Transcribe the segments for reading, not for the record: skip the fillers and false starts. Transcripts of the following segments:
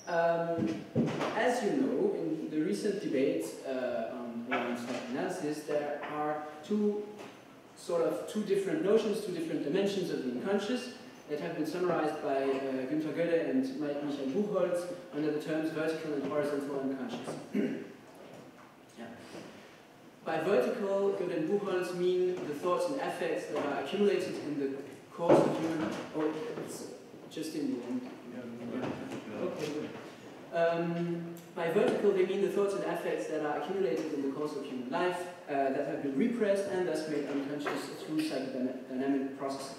As you know, in the recent debates on psychoanalysis, there are two different notions, two different dimensions of the unconscious that have been summarized by Günter Gödde and Michael Buchholz under the terms vertical and horizontal unconscious. Yeah. By vertical, Gödde and Buchholz mean the thoughts and affects that are accumulated in the course of human, or it's just in the end. Okay, good. By vertical, they mean the thoughts and affects that are accumulated in the course of human life, that have been repressed and thus made unconscious through psychodynamic processes.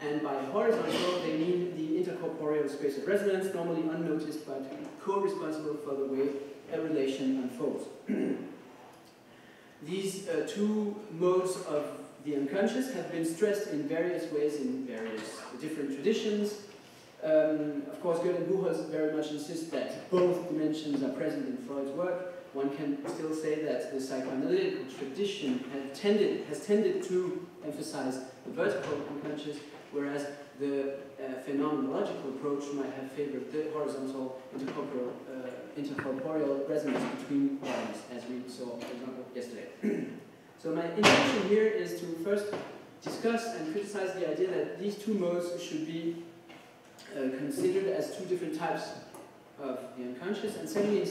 And by horizontal, they mean the intercorporeal space of resonance, normally unnoticed but co-responsible for the way a relation unfolds. These two modes of the unconscious have been stressed in various ways in various different traditions. Of course, Gödde and Buchholz very much insist that both dimensions are present in Freud's work. One can still say that the psychoanalytical tradition has tended to emphasize the vertical unconscious, whereas the phenomenological approach might have favored the horizontal intercorporeal resonance between bodies, as we saw, for example, yesterday. So my intention here is to first discuss and criticize the idea that these two modes should be considered as two different types of the unconscious, and secondly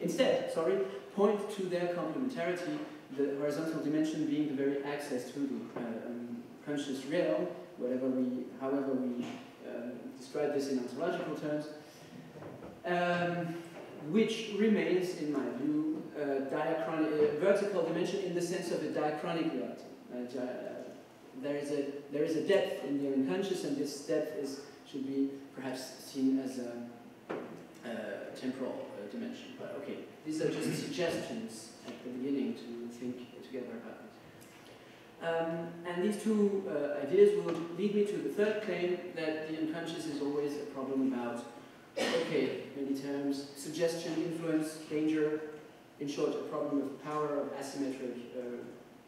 instead, point to their complementarity, the horizontal dimension being the very access to the unconscious realm, however we describe this in ontological terms, which remains, in my view, vertical dimension in the sense of a diachronic reality. There is a depth in the unconscious, and this depth should be perhaps seen as a temporal dimension. But okay, these are just suggestions at the beginning to think together about this. And these two ideas will lead me to the third claim, that the unconscious is always a problem about, many terms, suggestion, influence, danger, in short, a problem of power, of asymmetric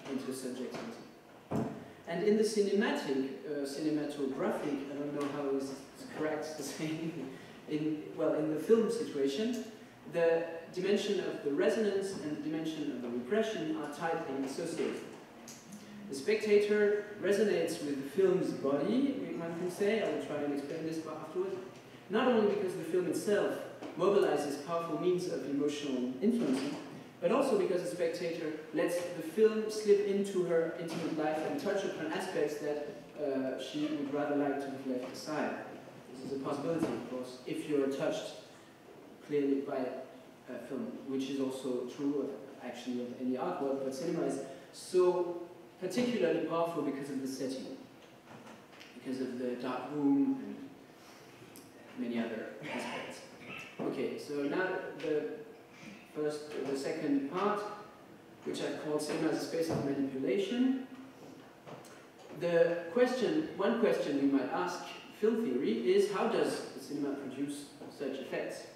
intersubjectivity. And in the cinematographic, I don't know how it's correct to say, in the film situation, the dimension of the resonance and the dimension of the repression are tightly associated. The spectator resonates with the film's body, one can say. I will try and explain this afterwards. Not only because the film itself mobilizes powerful means of emotional influencing, but also because the spectator lets the film slip into her intimate life and touch upon aspects that she would rather like to have left aside. This is a possibility, of course, if you are touched clearly by a film, which is also true of any artwork, but cinema is so particularly powerful because of the setting, because of the dark room and many other aspects. Okay, so now the second part, which I've called cinema as a space of manipulation. One question we might ask film theory is, how does the cinema produce such effects,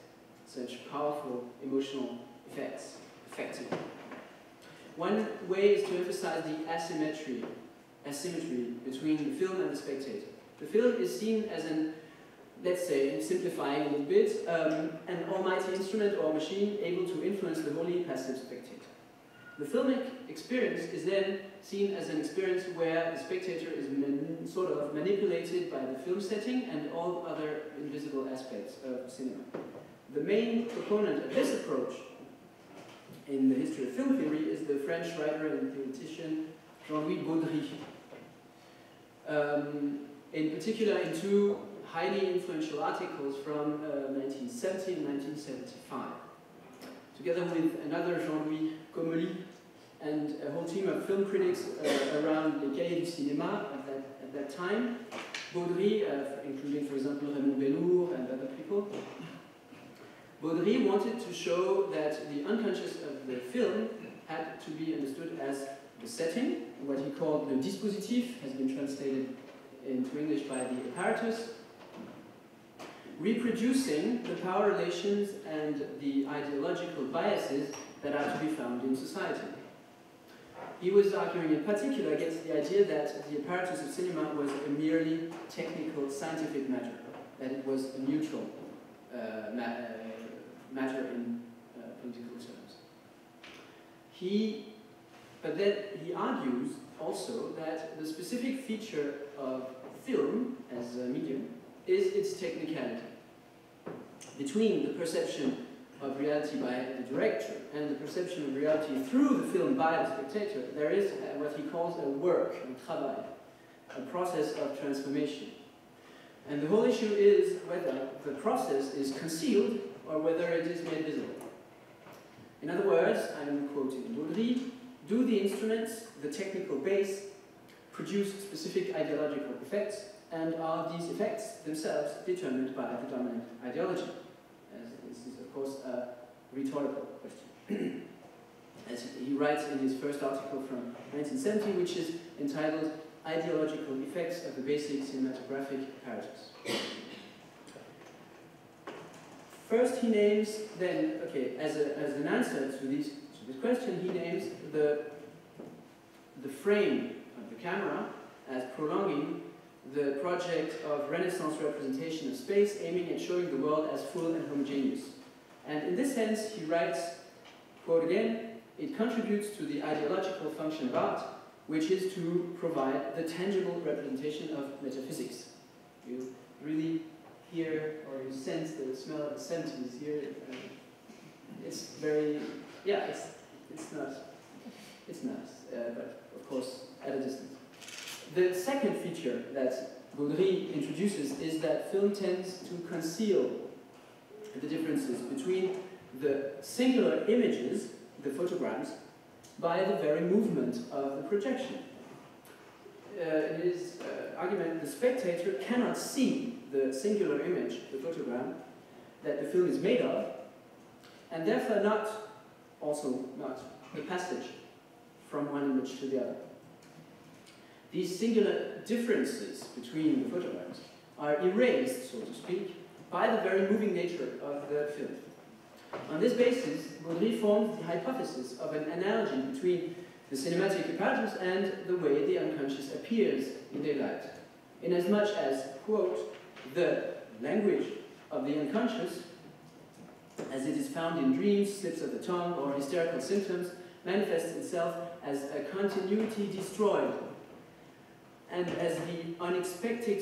such powerful emotional effects, effectively? One way is to emphasize the asymmetry between the film and the spectator. The film is seen as let's say, simplifying a little bit, an almighty instrument or machine able to influence the wholly passive spectator. The filmic experience is then seen as an experience where the spectator is sort of manipulated by the film setting and all other invisible aspects of cinema. The main proponent of this approach in the history of film theory is the French writer and theoretician Jean-Louis Baudry. In particular, in two highly influential articles from 1970 and 1975. Together with another Jean-Louis Comolli and a whole team of film critics around Les Cahiers du Cinéma at that time, Baudry, including, for example, Raymond Bellour and other people, Baudry wanted to show that the unconscious of the film had to be understood as the setting, what he called le dispositif, has been translated into English by the apparatus, reproducing the power relations and the ideological biases that are to be found in society. He was arguing in particular against the idea that the apparatus of cinema was a merely technical, scientific matter, that it was a neutral matter in political terms. But then he argues also that the specific feature of film as a medium is its technicality. Between the perception of reality by the director and the perception of reality through the film by the spectator, there is what he calls a work, un travail, a process of transformation. And the whole issue is whether the process is concealed or whether it is made visible. In other words, I'm quoting Baudry, do the instruments, the technical base, produce specific ideological effects, and are these effects themselves determined by the dominant ideology? As this is, of course, a rhetorical question. As he writes in his first article from 1970, which is entitled Ideological Effects of the Basic Cinematographic Apparatus. First he names, then, okay, as an answer to this question, he names the frame of the camera as prolonging the project of Renaissance representation of space, aiming at showing the world as full and homogeneous. And in this sense, he writes, quote again, it contributes to the ideological function of art, which is to provide the tangible representation of metaphysics. You really hear or you sense the smell of the 70s here. It's very, yeah, it's nice, but of course at a distance. The second feature that Baudry introduces is that film tends to conceal the differences between the singular images, the photograms, by the very movement of the projection. In his argument, the spectator cannot see the singular image, the photogram, that the film is made of, and therefore also not the passage from one image to the other. These singular differences between the photographs are erased, so to speak, by the very moving nature of the film. On this basis, Baudry formed the hypothesis of an analogy between the cinematic apparatus and the way the unconscious appears in daylight, inasmuch as, quote, the language of the unconscious, as it is found in dreams, slips of the tongue, or hysterical symptoms, manifests itself as a continuity destroyed, and as the unexpected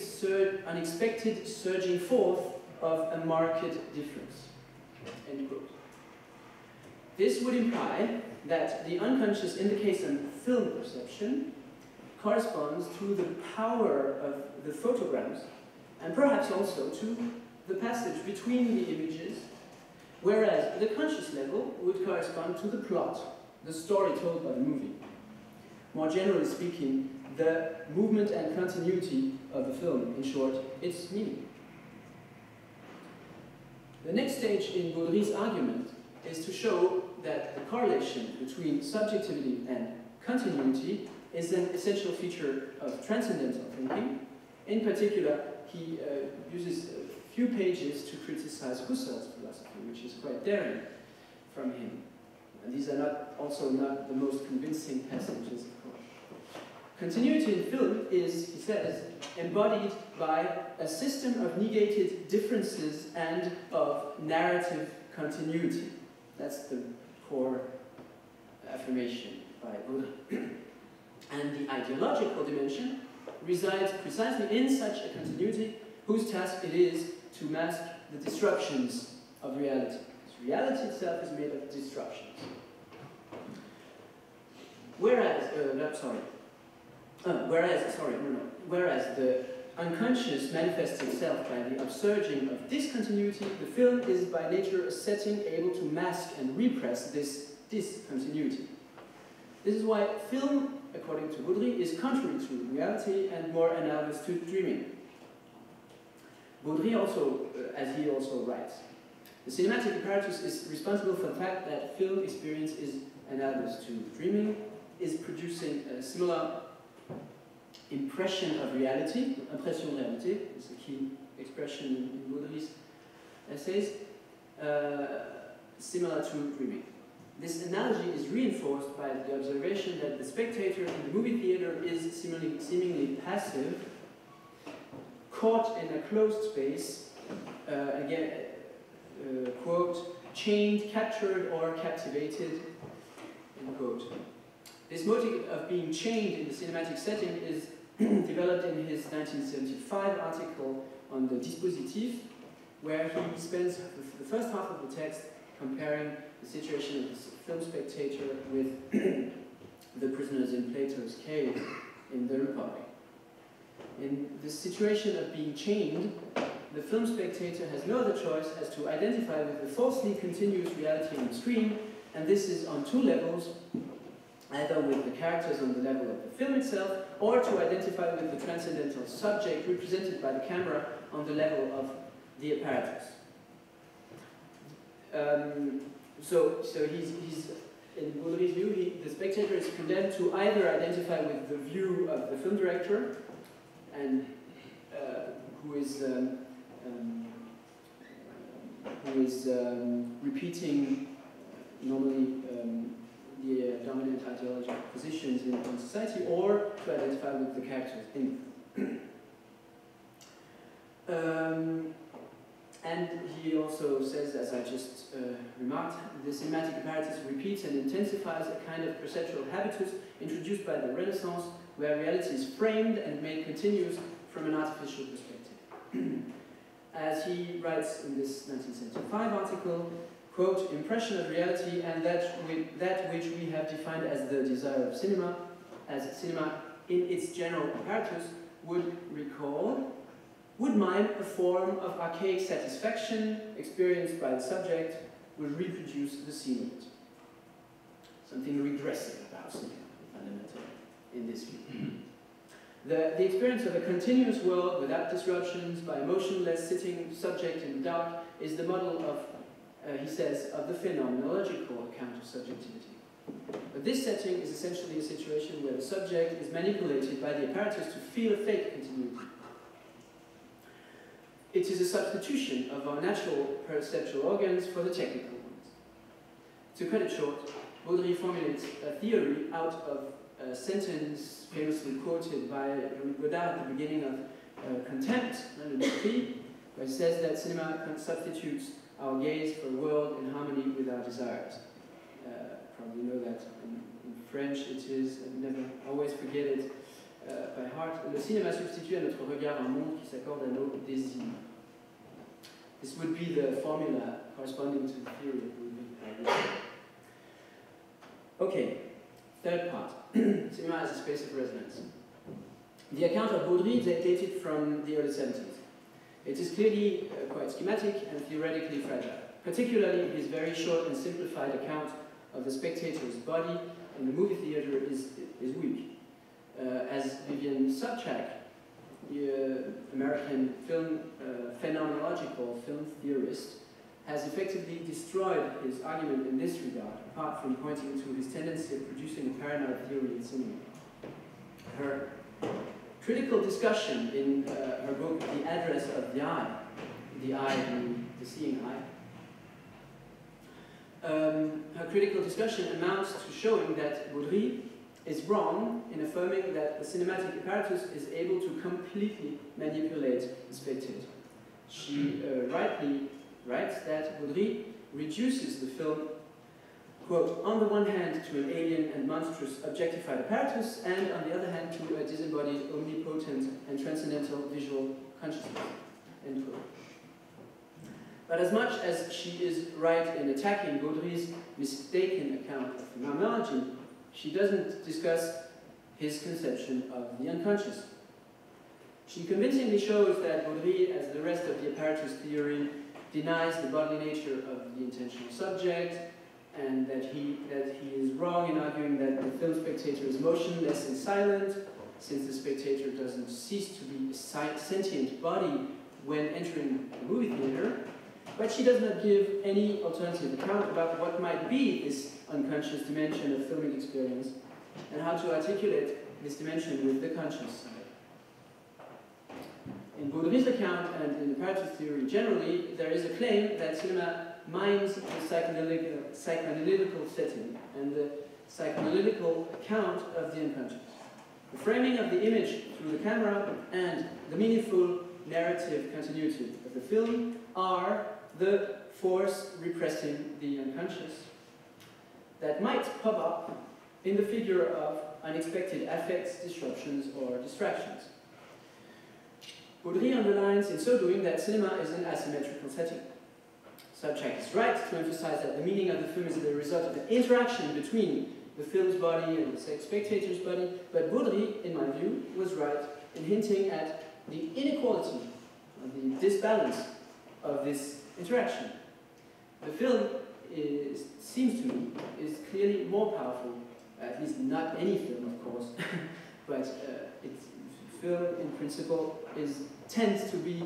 surging forth of a marked difference. End quote. This would imply that the unconscious in the case of film perception corresponds to the power of the photograms and perhaps also to the passage between the images, whereas the conscious level would correspond to the plot, the story told by the movie. More generally speaking, the movement and continuity of the film, in short, its meaning. The next stage in Baudry's argument is to show that the correlation between subjectivity and continuity is an essential feature of transcendental thinking. In particular, he uses a few pages to criticize Husserl's philosophy, which is quite daring from him. And these are also not the most convincing passages, of course. Continuity in film is, he says, embodied by a system of negated differences and of narrative continuity. That's the core affirmation by Baudry. And the ideological dimension resides precisely in such a continuity whose task it is to mask the disruptions of reality. Reality itself is made of disruptions. Whereas the unconscious manifests itself by the upsurging of discontinuity, the film is by nature a setting able to mask and repress this discontinuity. This is why film, according to Baudry, is contrary to reality and more analogous to dreaming. Baudry also, as he also writes, the cinematic apparatus is responsible for the fact that film experience is analogous to dreaming, is producing a similar impression of reality. Impression réalité is a key expression in Baudry's essays, similar to dreaming. This analogy is reinforced by the observation that the spectator in the movie theater is seemingly passive, caught in a closed space, again, quote, chained, captured, or captivated, end quote. This motive of being chained in the cinematic setting is developed in his 1975 article on the dispositif, where he spends the first half of the text comparing the situation of the film spectator with the prisoners in Plato's cave in the Republic. In this situation of being chained, the film spectator has no other choice as to identify with the falsely continuous reality on the screen, and this is on two levels, either with the characters on the level of the film itself, or to identify with the transcendental subject represented by the camera on the level of the apparatus. So he's in Baudry's view, the spectator is condemned to either identify with the view of the film director, and who is repeating normally the dominant ideological positions in society, or to identify with the characters in and he also says, as I just remarked, the cinematic apparatus repeats and intensifies a kind of perceptual habitus introduced by the Renaissance, where reality is framed and made continuous from an artificial perspective. As he writes in this 1975 article, quote, impression of reality and that which we have defined as the desire of cinema, as cinema in its general apparatus, would mime a form of archaic satisfaction experienced by the subject, would reproduce the scene of it. Something regressive about cinema, fundamentally, in this view. The experience of a continuous world without disruptions, by a motionless sitting subject in the dark, is the model of, he says, of the phenomenological account of subjectivity. But this setting is essentially a situation where the subject is manipulated by the apparatus to feel a fake continuity. It is a substitution of our natural perceptual organs for the technical ones. To cut it short, Baudry formulates a theory out of a sentence famously quoted by Jean Godard at the beginning of Contempt, where he says that cinema substitutes our gaze for a world in harmony with our desires. Probably know that in French it is, never always forget it, by heart. Le cinéma substitue à notre regard un monde qui s'accorde à nos désirs. This would be the formula corresponding to the theory of Baudry. Okay, third part. Cinema as a space of resonance. The account of Baudry is dated from the early 70s. It is clearly quite schematic and theoretically fragile. Particularly his very short and simplified account of the spectator's body in the movie theater is weak. As Vivian Sobchak, the American phenomenological film theorist, has effectively destroyed his argument in this regard, apart from pointing to his tendency of producing a paranoid theory in cinema. Her critical discussion in her book, The Address of the Eye being the seeing eye, her critical discussion amounts to showing that Baudry is wrong in affirming that the cinematic apparatus is able to completely manipulate the spectator. She rightly writes that Baudry reduces the film, quote, on the one hand to an alien and monstrous objectified apparatus, and on the other hand to a disembodied, omnipotent and transcendental visual consciousness, end quote. But as much as she is right in attacking Baudry's mistaken account of phenomenology, she doesn't discuss his conception of the unconscious. She convincingly shows that Baudry, as the rest of the apparatus theory, denies the bodily nature of the intentional subject, and that he is wrong in arguing that the film spectator is motionless and silent, since the spectator doesn't cease to be a sentient body when entering the movie theater. But she does not give any alternative account about what might be this unconscious dimension of filming experience, and how to articulate this dimension with the conscious side. In Baudry's account and in apparatus theory generally, there is a claim that cinema mimes the psychoanalytical setting and the psychoanalytical account of the unconscious. The framing of the image through the camera and the meaningful narrative continuity of the film are the force repressing the unconscious that might pop up in the figure of unexpected affects, disruptions, or distractions. Baudry underlines in so doing that cinema is an asymmetrical setting. Sobchak is right to emphasize that the meaning of the film is the result of the interaction between the film's body and the spectator's body, but Baudry, in my view, was right in hinting at the inequality, the disbalance of this interaction. The film seems to me, is clearly more powerful, at least not any film, of course, but film in principle tends to be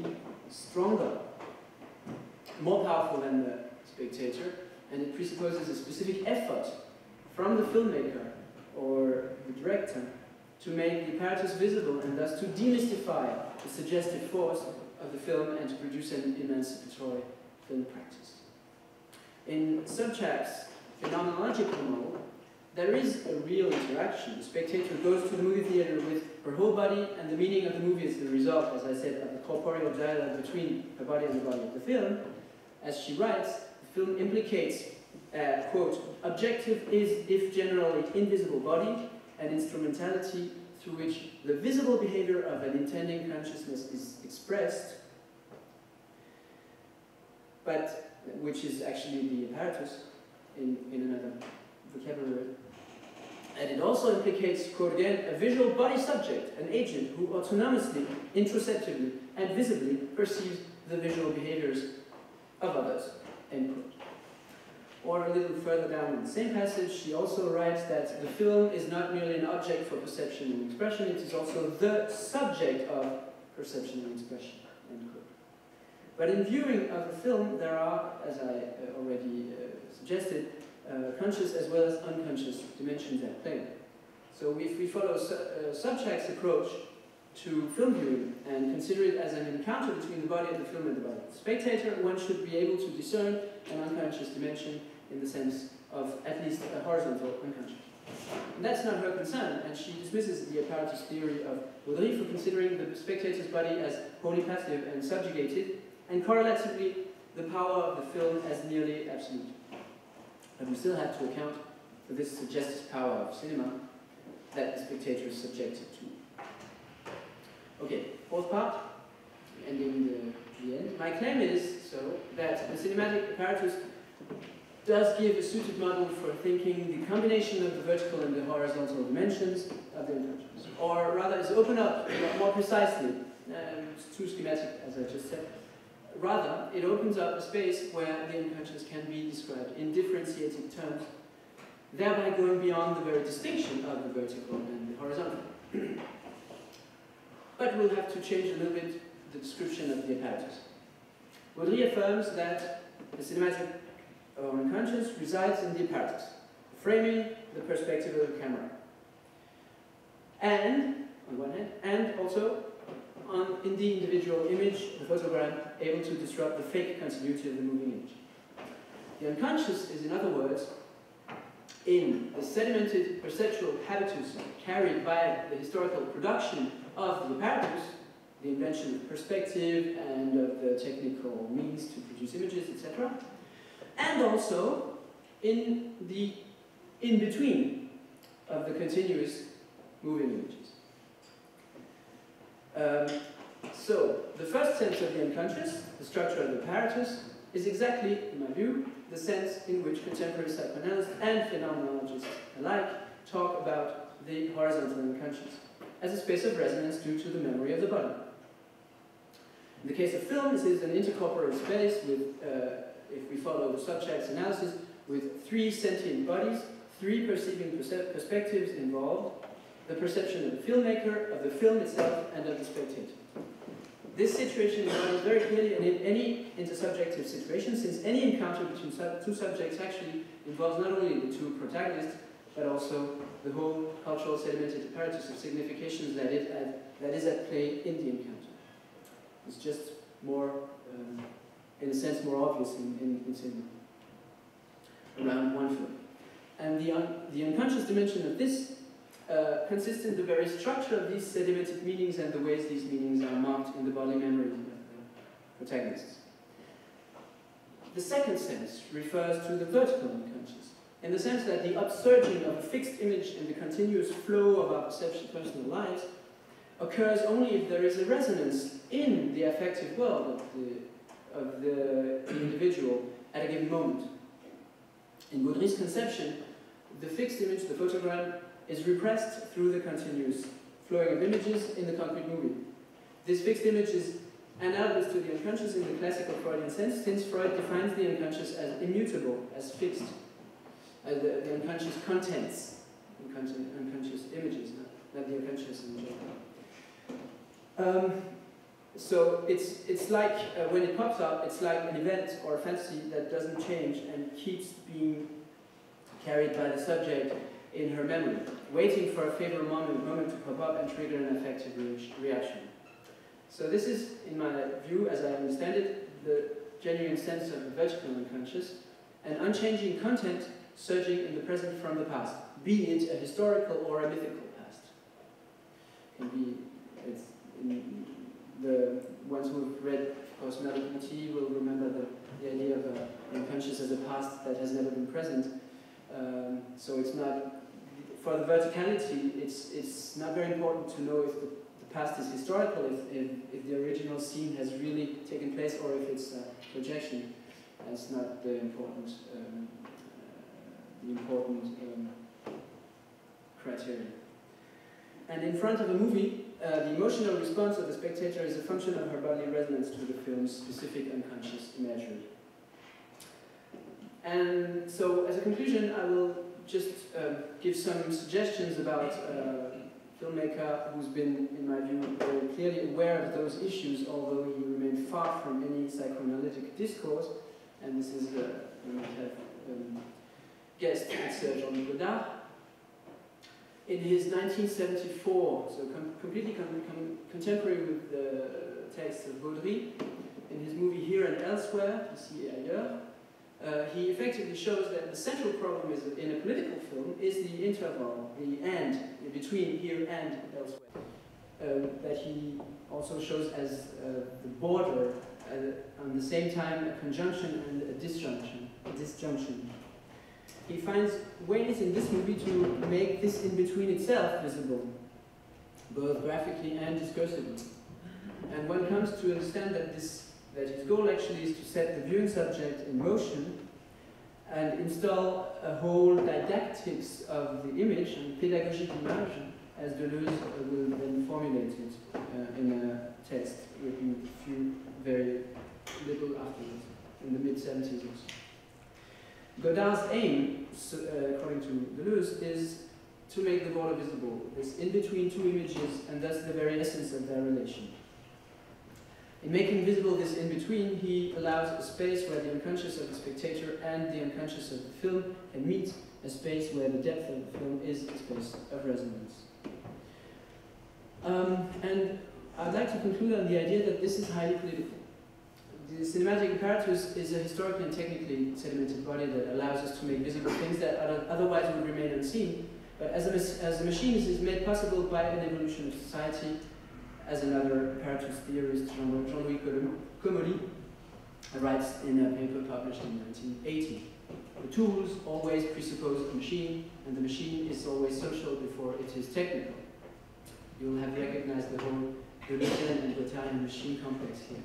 stronger, more powerful than the spectator, and it presupposes a specific effort from the filmmaker or the director to make the apparatus visible and thus to demystify the suggestive force of the film and to produce an emancipatory film practice. In Sobchak's phenomenological model, there is a real interaction. The spectator goes to the movie theater with her whole body, and the meaning of the movie is the result, as I said, of the corporeal dialogue between her body and the body of the film. As she writes, the film implicates, quote, objective is, if generally, invisible body, and instrumentality through which the visible behavior of an intending consciousness is expressed, but which is actually the apparatus in another vocabulary. And it also implicates, quote again, a visual body subject, an agent who autonomously, introceptively, and visibly perceives the visual behaviors of others, end quote. Or a little further down in the same passage, she also writes that the film is not merely an object for perception and expression, it is also the subject of perception and expression, end quote. But in viewing of the film, there are, as I already suggested, conscious as well as unconscious dimensions at play. So if we follow Sobchak's approach to film viewing and consider it as an encounter between the body of the film and the body of the spectator, one should be able to discern an unconscious dimension in the sense of at least a horizontal unconscious. And that's not her concern, and she dismisses the apparatus theory of Baudry for considering the spectator's body as wholly passive and subjugated, and correlatively the power of the film as nearly absolute. But we still have to account for this suggestive power of cinema that the spectator is subjected to. Okay, fourth part, ending the end. My claim is, so, that the cinematic apparatus does give a suited model for thinking the combination of the vertical and the horizontal dimensions of the unconscious. Or rather, is open up more precisely, it's too schematic as I just said. Rather, it opens up a space where the unconscious can be described in differentiated terms, thereby going beyond the very distinction of the vertical and the horizontal. But we'll have to change a little bit the description of the apparatus. Baudry affirms that the cinematic or unconscious resides in the apparatus, the framing, the perspective of the camera. And, on one hand, and also in the individual image, the photogram, able to disrupt the fake continuity of the moving image. The unconscious is, in other words, in the sedimented perceptual habitus carried by the historical production of the apparatus, the invention of perspective and of the technical means to produce images, etc., and also in the in-between of the continuous moving images. So, the first sense of the unconscious, the structure of the apparatus, is exactly, in my view, the sense in which contemporary psychoanalysts and phenomenologists alike talk about the horizontal unconscious, as a space of resonance due to the memory of the body. In the case of film, this is an intercorporeal space with, if we follow the Sobchak's analysis, with 3 sentient bodies, 3 perceiving perspectives involved, the perception of the filmmaker, of the film itself, and of the spectator. This situation embodies very clearly in any intersubjective situation, since any encounter between two subjects actually involves not only the 2 protagonists, but also the whole cultural sedimented apparatus of significations that is at play in the encounter. It's just more, in a sense, more obvious in cinema, around one film. And the unconscious dimension of this consists in the very structure of these sedimented meanings and the ways these meanings are marked in the body memory of the protagonists. The second sense refers to the vertical unconscious, in the sense that the upsurging of a fixed image in the continuous flow of our personal lives occurs only if there is a resonance in the affective world of the individual at a given moment. In Baudry's conception, the fixed image, the photogram, is repressed through the continuous flowing of images in the concrete movie. This fixed image is analogous to the unconscious in the classical Freudian sense, since Freud defines the unconscious as immutable, as fixed, as the unconscious contents, unconscious images, not the unconscious in general. So it's like, when it pops up, it's like an event or a fantasy that doesn't change and keeps being carried by the subject in her memory, waiting for a favorable moment to pop up and trigger an affective reaction. So this is, in my view, as I understand it, the genuine sense of the vertical unconscious, an unchanging content surging in the present from the past, be it a historical or a mythical past. Can be, it's in the ones who've read, of course, Psychiatrie will remember the idea of the unconscious as a past that has never been present. So it's not, for the verticality, it's not very important to know if the past is historical, if the original scene has really taken place, or if it's a projection. That's not the important criterion. And in front of a movie, the emotional response of the spectator is a function of her bodily resonance to the film's specific unconscious imagery. And so, as a conclusion, I will just give some suggestions about a filmmaker who's been, in my view, very clearly aware of those issues, although he remained far from any psychoanalytic discourse. And this is, we have guessed, it's Jean-Luc Godard. In his 1974, so completely contemporary with the text of Baudry, in his movie Here and Elsewhere, Ici et Ailleurs, he effectively shows that the central problem in a political film is the interval, the and, in between here and elsewhere, that he also shows as the border, on the same time a conjunction and a disjunction. He finds ways in this movie to make this in-between itself visible, both graphically and discursively. And one comes to understand that his goal actually is to set the viewing subject in motion and install a whole didactics of the image, and pédagogie d'image, as Deleuze will then formulate it in a text written a few very little afterwards, in the mid-70s or so. Godard's aim, according to Deleuze, is to make the border visible, this in between two images, and thus the very essence of their relation. In making visible this in-between, he allows a space where the unconscious of the spectator and the unconscious of the film can meet, a space where the depth of the film is a space of resonance. And I'd like to conclude on the idea that this is highly political. The cinematic apparatus is a historically and technically sedimented body that allows us to make visible things that otherwise would remain unseen, but as a machine, it is made possible by an evolution of society, as another apparatus theorist, Jean-Louis Comolli, writes in a paper published in 1980. The tools always presuppose a machine, and the machine is always social before it is technical. You'll have recognized the whole Deleuzian and Guattarian machine complex here.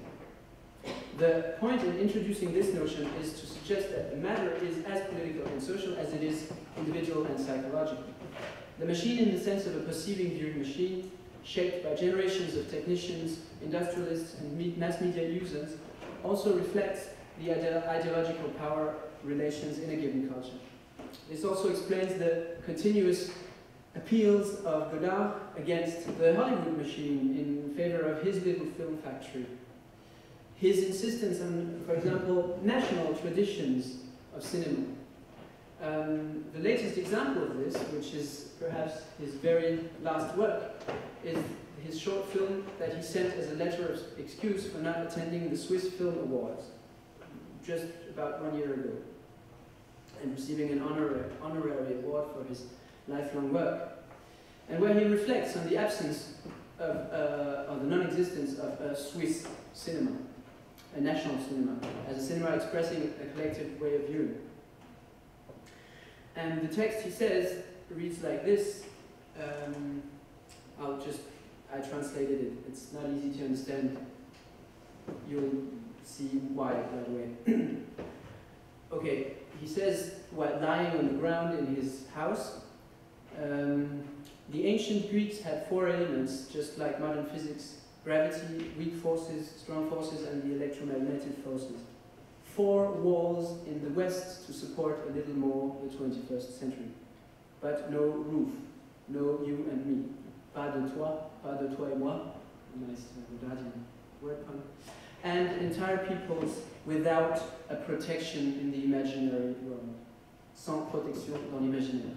The point in introducing this notion is to suggest that the matter is as political and social as it is individual and psychological. The machine, in the sense of a perceiving viewing machine, shaped by generations of technicians, industrialists, and mass media users, also reflects the ideological power relations in a given culture. This also explains the continuous appeals of Godard against the Hollywood machine in favor of his little film factory. His insistence on, for example, national traditions of cinema. The latest example of this, which is perhaps his very last work, is his short film that he sent as a letter of excuse for not attending the Swiss Film Awards just about 1 year ago, and receiving an honorary award for his lifelong work, and where he reflects on the absence of, or the non-existence of a Swiss cinema. a national cinema, as a cinema expressing a collective way of viewing. And the text, he says, reads like this. I translated it. It's not easy to understand. You'll see why right away. Okay, he says, while lying on the ground in his house, the ancient Greeks had four elements, just like modern physics: gravity, weak forces, strong forces, and the electromagnetic forces. Four walls in the West to support a little more the 21st century. But no roof, no you and me. Pas de toi et moi. Nice word pun. And entire peoples without a protection in the imaginary world. Sans protection dans l'imaginaire.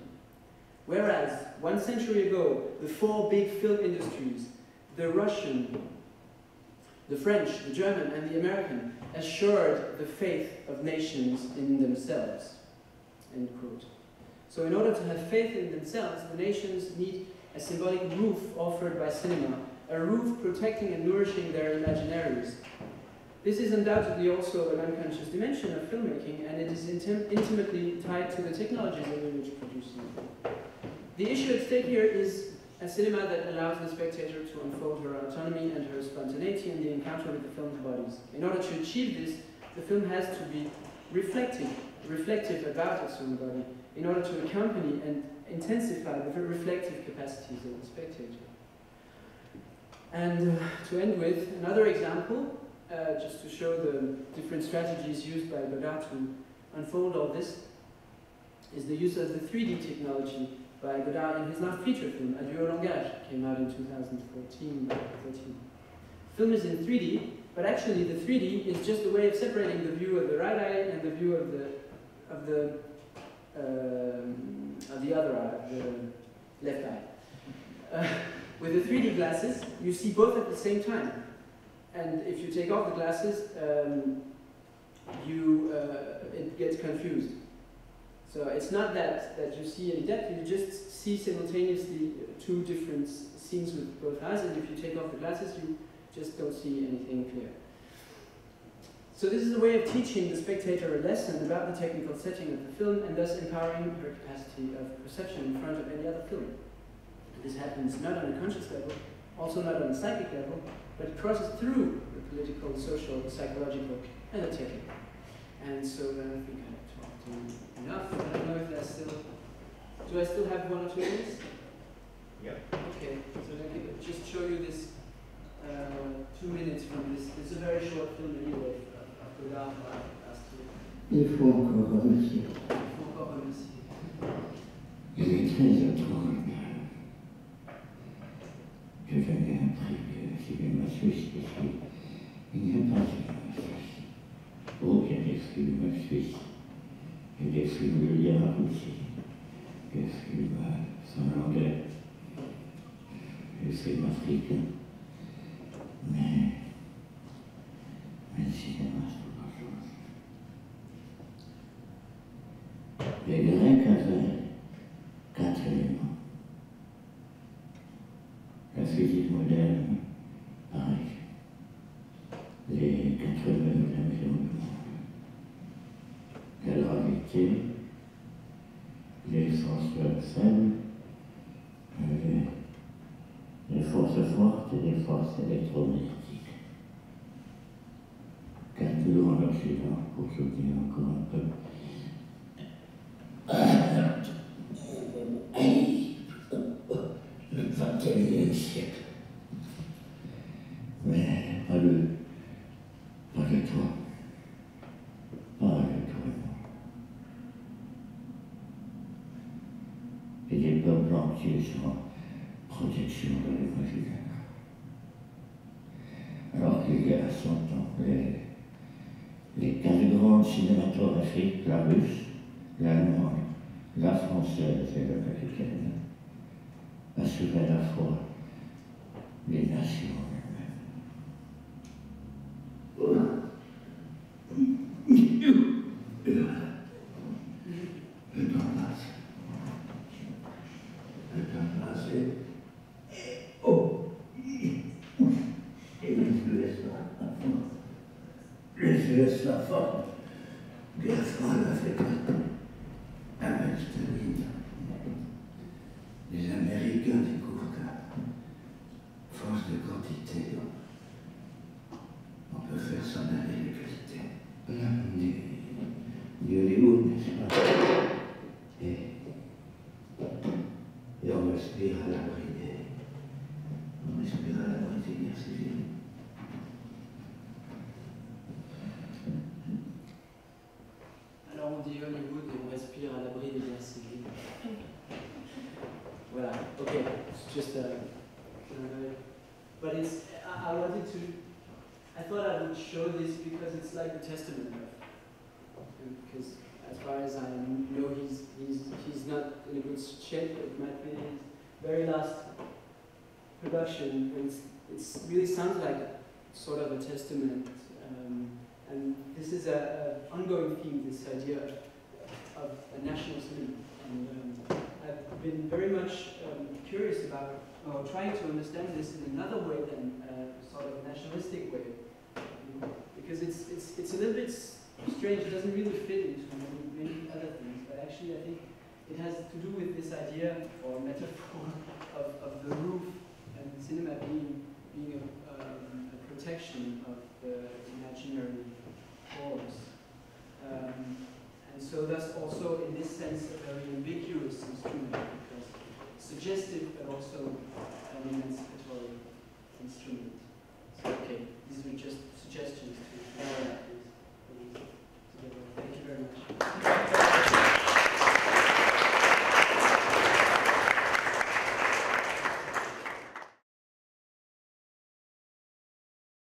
Whereas, 1 century ago, the four big film industries, the Russian, the French, the German, and the American, assured the faith of nations in themselves. End quote. So in order to have faith in themselves, the nations need a symbolic roof offered by cinema, a roof protecting and nourishing their imaginaries. This is undoubtedly also an unconscious dimension of filmmaking, and it is intimately tied to the technologies of image producing. The issue at stake here is a cinema that allows the spectator to unfold her autonomy and her spontaneity in the encounter with the film's bodies. In order to achieve this, the film has to be reflective about its own body, in order to accompany and intensify the reflective capacities of the spectator. And to end with another example, just to show the different strategies used by Godard to unfold all this, is the use of the 3D technology by Godard in his last feature film, Adieu au langage, came out in 2014. Film is in 3D, but actually the 3D is just a way of separating the view of the right eye and the view of the other eye, the left eye. With the 3D glasses, you see both at the same time. And if you take off the glasses, it gets confused. So it's not that you see any depth, you just see simultaneously two different scenes with both eyes, and if you take off the glasses, you just don't see anything clear. So this is a way of teaching the spectator a lesson about the technical setting of the film, and thus empowering her capacity of perception in front of any other film. This happens not on a conscious level, also not on a psychic level, but it crosses through the political, social, psychological, and the technical. And so I think I've talked enough. I don't know if there's still... Do I still have 1 or 2 minutes? Yeah. Okay, so let me just show you this 2 minutes from this. It's a very short film anyway, of Godard last year. Il faut encore remercier. Il faut encore remercier. Il est très étrange que j'avais appris que cinéma suisse, parce qu'il n'y a pas de cinéma suisse. Oh, il y a des films suisses, et des films de liard aussi, des films finlandais, des films africains. Mais le cinéma, c'est autre chose. Les Grecs avaient 4 éléments. La physique moderne, pareil. Les 4 éléments de la maison du monde. La gravité, les forces faibles, les forces fortes et les forces électromagnétiques. 4 jours en Occident pour soutenir encore un peu. Le 21e siècle. Mais pas de toi. Pas de toi. Et des peuples entiers sans protection de l'imaginaire. Alors qu'il y a 100 ans, les 4 grandes cinématographies, la russe, l'allemande, la française et l'américaine, assuraient à la fois les nations elles-mêmes. es la forme que la froide africaine avec Staline. Les Américains découvrent qu'à force de quantité, on peut faire s'en aller les qualités. Du Hollywood, n'est-ce pas? Et on respire à l'abri des guerres civiles. Alors on dit Hollywood et on respire à l'abri des guerres civiles. Voilà, okay, it's just but it's, I wanted to, I thought I would show this because it's like a testament of, because as far as I know he's not in a good shape. It might be his very last production, and it really sounds like sort of a testament, and this is an ongoing theme, this idea of a national cinema. And I've been very much curious about, or trying to understand this in another way than sort of a nationalistic way, because it's a little bit strange. It doesn't really fit into many other things, but actually I think it has to do with this idea or metaphor of the roof and the cinema being a protection of the imaginary forms. And so thus also in this sense a very ambiguous instrument, because suggestive but also an emancipatory instrument. So okay, these are just suggestions to